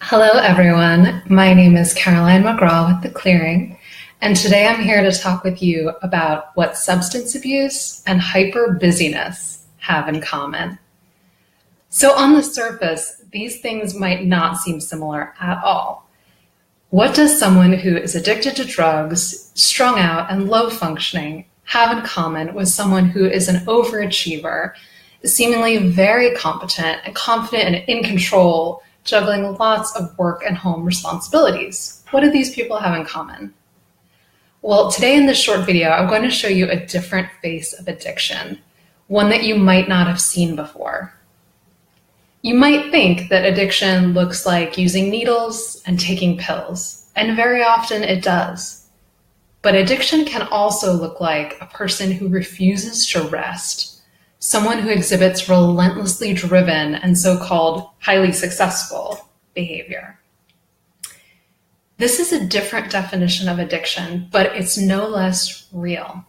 Hello, everyone. My name is Caroline McGraw with The Clearing, and today I'm here to talk with you about what substance abuse and hyper busyness have in common. So on the surface, these things might not seem similar at all. What does someone who is addicted to drugs, strung out, and low functioning have in common with someone who is an overachiever, seemingly very competent and confident and in control, juggling lots of work and home responsibilities? What do these people have in common? Well, today in this short video, I'm going to show you a different face of addiction, one that you might not have seen before. You might think that addiction looks like using needles and taking pills, and very often it does. But addiction can also look like a person who refuses to rest, someone who exhibits relentlessly driven and so-called highly successful behavior. This is a different definition of addiction, but it's no less real.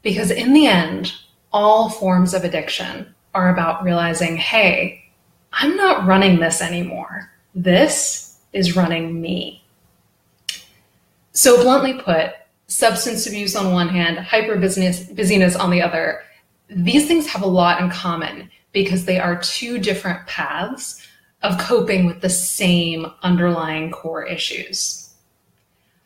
Because in the end, all forms of addiction are about realizing, hey, I'm not running this anymore. This is running me. So bluntly put, substance abuse on one hand, hyper busyness on the other, these things have a lot in common because they are two different paths of coping with the same underlying core issues.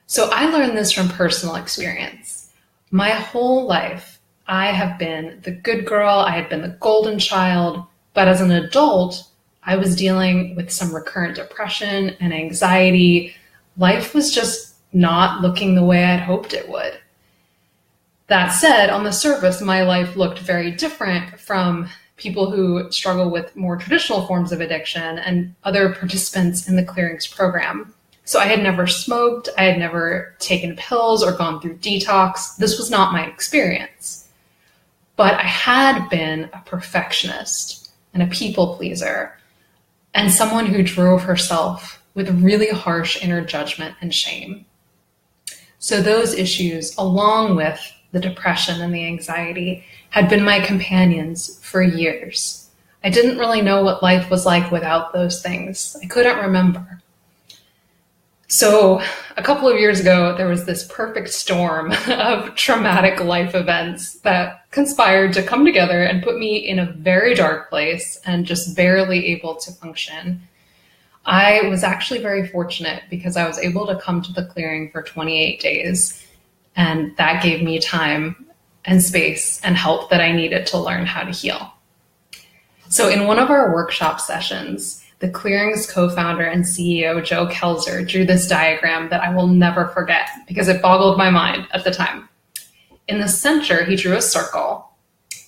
So I learned this from personal experience. My whole life, I have been the good girl, I had been the golden child, but as an adult, I was dealing with some recurrent depression and anxiety. Life was just not looking the way I'd hoped it would. That said, on the surface, my life looked very different from people who struggle with more traditional forms of addiction and other participants in the Clearings program. So I had never smoked, I had never taken pills or gone through detox. This was not my experience. But I had been a perfectionist and a people pleaser and someone who drove herself with really harsh inner judgment and shame. So those issues, along with the depression and the anxiety, had been my companions for years. I didn't really know what life was like without those things. I couldn't remember. So a couple of years ago, there was this perfect storm of traumatic life events that conspired to come together and put me in a very dark place and just barely able to function. I was actually very fortunate because I was able to come to the Clearing for 28 days. And that gave me time and space and help that I needed to learn how to heal. So in one of our workshop sessions, the Clearing's co-founder and CEO, Joe Kelzer, drew this diagram that I will never forget because it boggled my mind at the time. In the center, he drew a circle.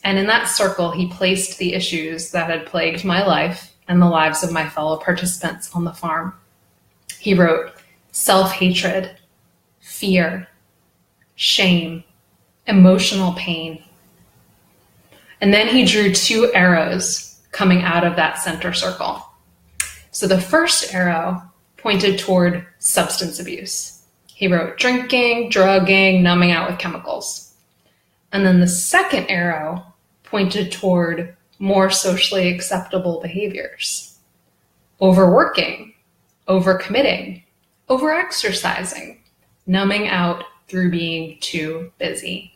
And in that circle, he placed the issues that had plagued my life and the lives of my fellow participants on the farm. He wrote self-hatred, fear, shame, emotional pain. And then he drew two arrows coming out of that center circle. So the first arrow pointed toward substance abuse. He wrote drinking, drugging, numbing out with chemicals. And then the second arrow pointed toward more socially acceptable behaviors. Overworking, overcommitting, overexercising, numbing out through being too busy.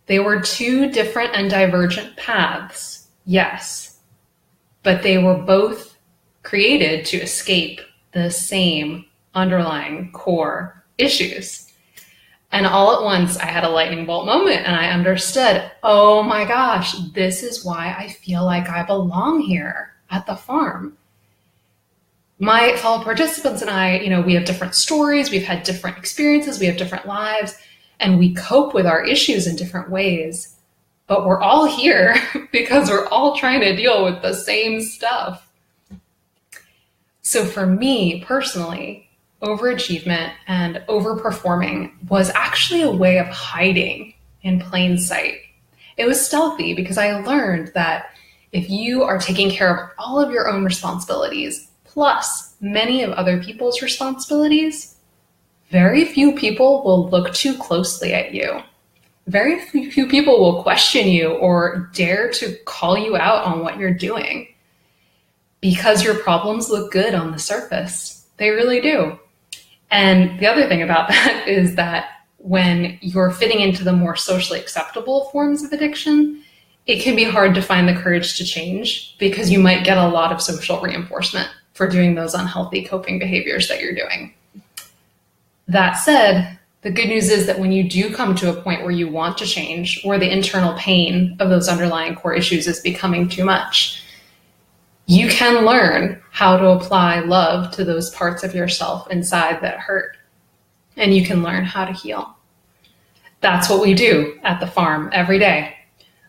They were two different and divergent paths, yes, but they were both created to escape the same underlying core issues. And all at once, I had a lightning bolt moment and I understood, oh my gosh, this is why I feel like I belong here at the farm. My fellow participants and I, we have different stories, we've had different experiences, we have different lives, and we cope with our issues in different ways. But we're all here because we're all trying to deal with the same stuff. So for me personally, overachievement and overperforming was actually a way of hiding in plain sight. It was stealthy because I learned that if you are taking care of all of your own responsibilities, plus many of other people's responsibilities, very few people will look too closely at you. Very few people will question you or dare to call you out on what you're doing. because your problems look good on the surface. They really do. And the other thing about that is that when you're fitting into the more socially acceptable forms of addiction, it can be hard to find the courage to change because you might get a lot of social reinforcement for doing those unhealthy coping behaviors that you're doing. That said, the good news is that when you do come to a point where you want to change, or the internal pain of those underlying core issues is becoming too much, you can learn how to apply love to those parts of yourself inside that hurt. And you can learn how to heal. That's what we do at the farm every day.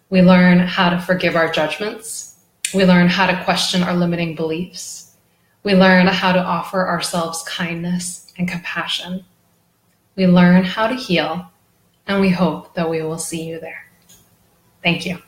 We learn how to forgive our judgments. We learn how to question our limiting beliefs. We learn how to offer ourselves kindness and compassion. We learn how to heal, and we hope that we will see you there. Thank you.